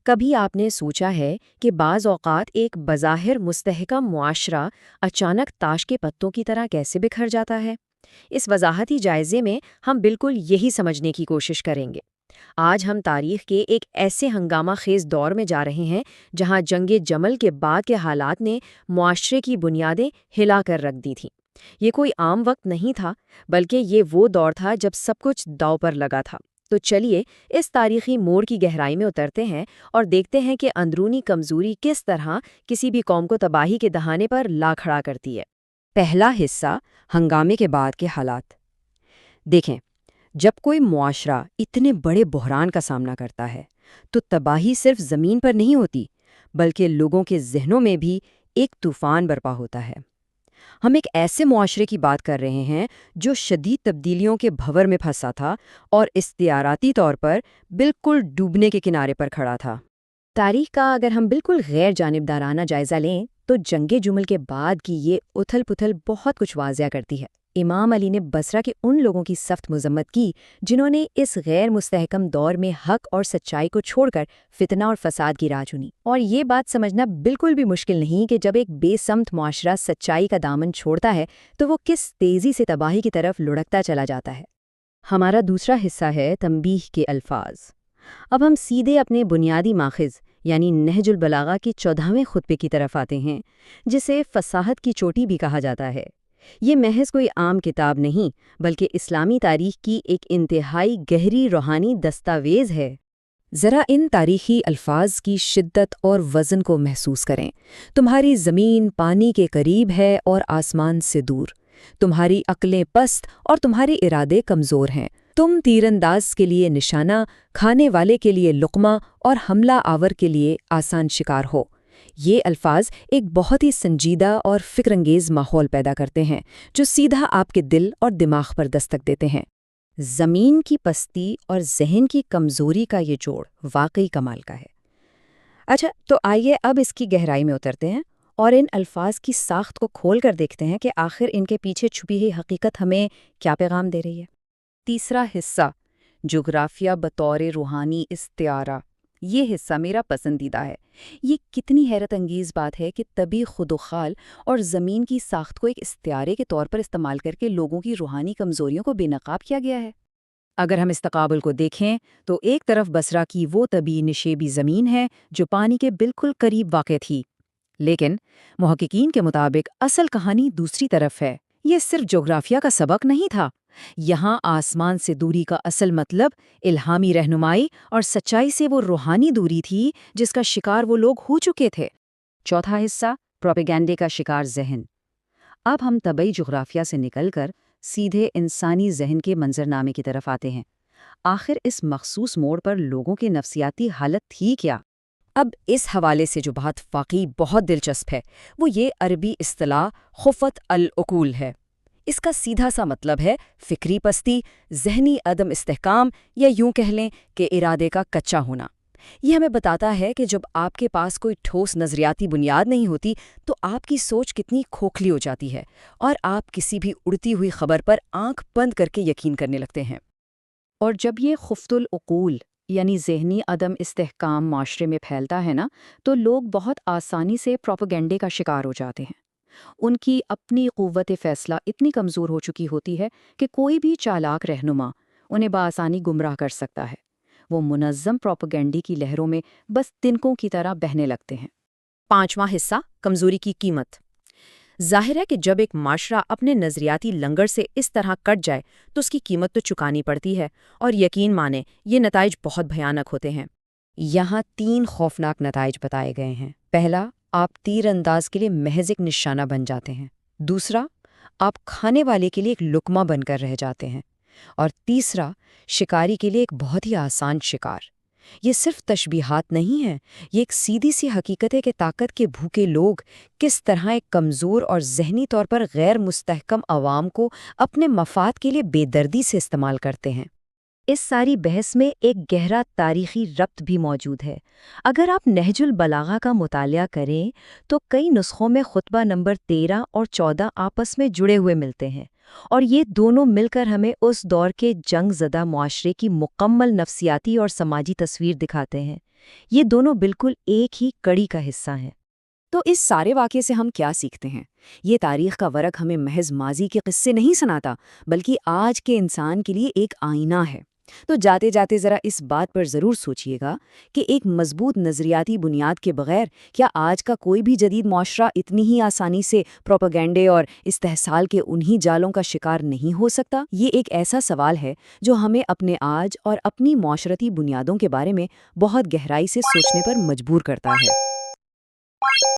کبھی آپ نے سوچا ہے کہ بعض اوقات ایک بظاہر مستحکم معاشرہ اچانک تاش کے پتوں کی طرح کیسے بکھر جاتا ہے؟ اس وضاحتی جائزے میں ہم بالکل یہی سمجھنے کی کوشش کریں گے۔ آج ہم تاریخ کے ایک ایسے ہنگامہ خیز دور میں جا رہے ہیں جہاں جنگ جمل کے بعد کے حالات نے معاشرے کی بنیادیں ہلا کر رکھ دی تھیں۔ یہ کوئی عام وقت نہیں تھا، بلکہ یہ وہ دور تھا جب سب کچھ داؤ پر لگا تھا۔ تو چلیے اس تاریخی موڑ کی گہرائی میں اترتے ہیں اور دیکھتے ہیں کہ اندرونی کمزوری کس طرح کسی بھی قوم کو تباہی کے دہانے پر لا کھڑا کرتی ہے۔ پہلا حصہ، ہنگامے کے بعد کے حالات۔ دیکھیں، جب کوئی معاشرہ اتنے بڑے بحران کا سامنا کرتا ہے تو تباہی صرف زمین پر نہیں ہوتی، بلکہ لوگوں کے ذہنوں میں بھی ایک طوفان برپا ہوتا ہے۔ ہم ایک ایسے معاشرے کی بات کر رہے ہیں جو شدید تبدیلیوں کے بھنور میں پھنسا تھا اور اختیاراتی طور پر بالکل ڈوبنے کے کنارے پر کھڑا تھا۔ تاریخ کا اگر ہم بالکل غیر جانبدارانہ جائزہ لیں تو جنگ جمل کے بعد کی یہ اتھل پتھل بہت کچھ واضح کرتی ہے۔ امام علی نے بصرہ کے ان لوگوں کی سخت مذمت کی جنہوں نے اس غیر مستحکم دور میں حق اور سچائی کو چھوڑ کر فتنہ اور فساد کی راہ چنی۔ اور یہ بات سمجھنا بالکل بھی مشکل نہیں کہ جب ایک بے سمت معاشرہ سچائی کا دامن چھوڑتا ہے تو وہ کس تیزی سے تباہی کی طرف لڑکتا چلا جاتا ہے۔ ہمارا دوسرا حصہ ہے تنبیہ کے الفاظ۔ اب ہم سیدھے اپنے بنیادی ماخذ یعنی نہج البلاغہ کے 14ویں خطبے کی طرف آتے ہیں، جسے فصاحت کی چوٹی بھی کہا جاتا ہے۔ یہ محض کوئی عام کتاب نہیں، بلکہ اسلامی تاریخ کی ایک انتہائی گہری روحانی دستاویز ہے۔ ذرا ان تاریخی الفاظ کی شدت اور وزن کو محسوس کریں۔ تمہاری زمین پانی کے قریب ہے اور آسمان سے دور، تمہاری عقلیں پست اور تمہارے ارادے کمزور ہیں، تم تیر انداز کے لیے نشانہ، کھانے والے کے لیے لقمہ اور حملہ آور کے لیے آسان شکار ہو۔ یہ الفاظ ایک بہت ہی سنجیدہ اور فکر انگیز ماحول پیدا کرتے ہیں جو سیدھا آپ کے دل اور دماغ پر دستک دیتے ہیں۔ زمین کی پستی اور ذہن کی کمزوری کا یہ جوڑ واقعی کمال کا ہے۔ اچھا، تو آئیے اب اس کی گہرائی میں اترتے ہیں اور ان الفاظ کی ساخت کو کھول کر دیکھتے ہیں کہ آخر ان کے پیچھے چھپی ہوئی حقیقت ہمیں کیا پیغام دے رہی ہے۔ تیسرا حصہ، جغرافیہ بطور روحانی استعارہ۔ یہ حصہ میرا پسندیدہ ہے۔ یہ کتنی حیرت انگیز بات ہے کہ طبی خدوخال اور زمین کی ساخت کو ایک استعارے کے طور پر استعمال کر کے لوگوں کی روحانی کمزوریوں کو بے نقاب کیا گیا ہے۔ اگر ہم اس تقابل کو دیکھیں تو ایک طرف بصرہ کی وہ طبی نشیبی زمین ہے جو پانی کے بالکل قریب واقع تھی، لیکن محققین کے مطابق اصل کہانی دوسری طرف ہے۔ یہ صرف جغرافیہ کا سبق نہیں تھا، یہاں آسمان سے دوری کا اصل مطلب الہامی رہنمائی اور سچائی سے وہ روحانی دوری تھی جس کا شکار وہ لوگ ہو چکے تھے۔ چوتھا حصہ، پروپیگنڈے کا شکار ذہن۔ اب ہم طبعی جغرافیہ سے نکل کر سیدھے انسانی ذہن کے منظرنامے کی طرف آتے ہیں۔ آخر اس مخصوص موڑ پر لوگوں کی نفسیاتی حالت تھی کیا؟ اب اس حوالے سے جو بات واقعی بہت دلچسپ ہے وہ یہ عربی اصطلاح خفت العقول ہے۔ اس کا سیدھا سا مطلب ہے فکری پستی، ذہنی عدم استحکام، یا یوں کہہ لیں کہ ارادے کا کچا ہونا۔ یہ ہمیں بتاتا ہے کہ جب آپ کے پاس کوئی ٹھوس نظریاتی بنیاد نہیں ہوتی تو آپ کی سوچ کتنی کھوکھلی ہو جاتی ہے اور آپ کسی بھی اڑتی ہوئی خبر پر آنکھ بند کر کے یقین کرنے لگتے ہیں۔ اور جب یہ خفت العقول یعنی ذہنی عدم استحکام معاشرے میں پھیلتا ہے نا، تو لوگ بہت آسانی سے پروپیگنڈے کا شکار ہو جاتے ہیں۔ ان کی اپنی قوت فیصلہ اتنی کمزور ہو چکی ہوتی ہے کہ کوئی بھی چالاک رہنما انہیں بآسانی گمراہ کر سکتا ہے۔ وہ منظم پروپیگنڈے کی لہروں میں بس تنکوں کی طرح بہنے لگتے ہیں۔ پانچواں حصہ، کمزوری کی قیمت۔ ظاہر ہے کہ جب ایک معاشرہ اپنے نظریاتی لنگر سے اس طرح کٹ جائے تو اس کی قیمت تو چکانی پڑتی ہے، اور یقین مانیں یہ نتائج بہت بھیانک ہوتے ہیں۔ یہاں 3 خوفناک نتائج بتائے گئے ہیں۔ پہلا، آپ تیر انداز کے لیے محض ایک نشانہ بن جاتے ہیں۔ دوسرا، آپ کھانے والے کے لیے ایک لقمہ بن کر رہ جاتے ہیں۔ اور تیسرا، شکاری کے لیے ایک بہت ہی آسان شکار۔ یہ صرف تشبیہات نہیں ہیں، یہ ایک سیدھی سی حقیقت ہے کہ طاقت کے بھوکے لوگ کس طرح ایک کمزور اور ذہنی طور پر غیر مستحکم عوام کو اپنے مفاد کے لیے بے دردی سے استعمال کرتے ہیں۔ اس ساری بحث میں ایک گہرا تاریخی ربط بھی موجود ہے۔ اگر آپ نہج البلاغہ کا مطالعہ کریں تو کئی نسخوں میں خطبہ نمبر 13 اور 14 آپس میں جڑے ہوئے ملتے ہیں، اور یہ دونوں مل کر ہمیں اس دور کے جنگ زدہ معاشرے کی مکمل نفسیاتی اور سماجی تصویر دکھاتے ہیں۔ یہ دونوں بالکل ایک ہی کڑی کا حصہ ہیں۔ تو اس سارے واقعے سے ہم کیا سیکھتے ہیں؟ یہ تاریخ کا ورق ہمیں محض ماضی کے قصے نہیں سناتا، بلکہ آج کے انسان کے لیے ایک آئینہ ہے۔ تو جاتے جاتے ذرا اس بات پر ضرور سوچئے گا کہ ایک مضبوط نظریاتی بنیاد کے بغیر کیا آج کا کوئی بھی جدید معاشرہ اتنی ہی آسانی سے پروپیگنڈے اور استحصال کے انہی جالوں کا شکار نہیں ہو سکتا؟ یہ ایک ایسا سوال ہے جو ہمیں اپنے آج اور اپنی معاشرتی بنیادوں کے بارے میں بہت گہرائی سے سوچنے پر مجبور کرتا ہے۔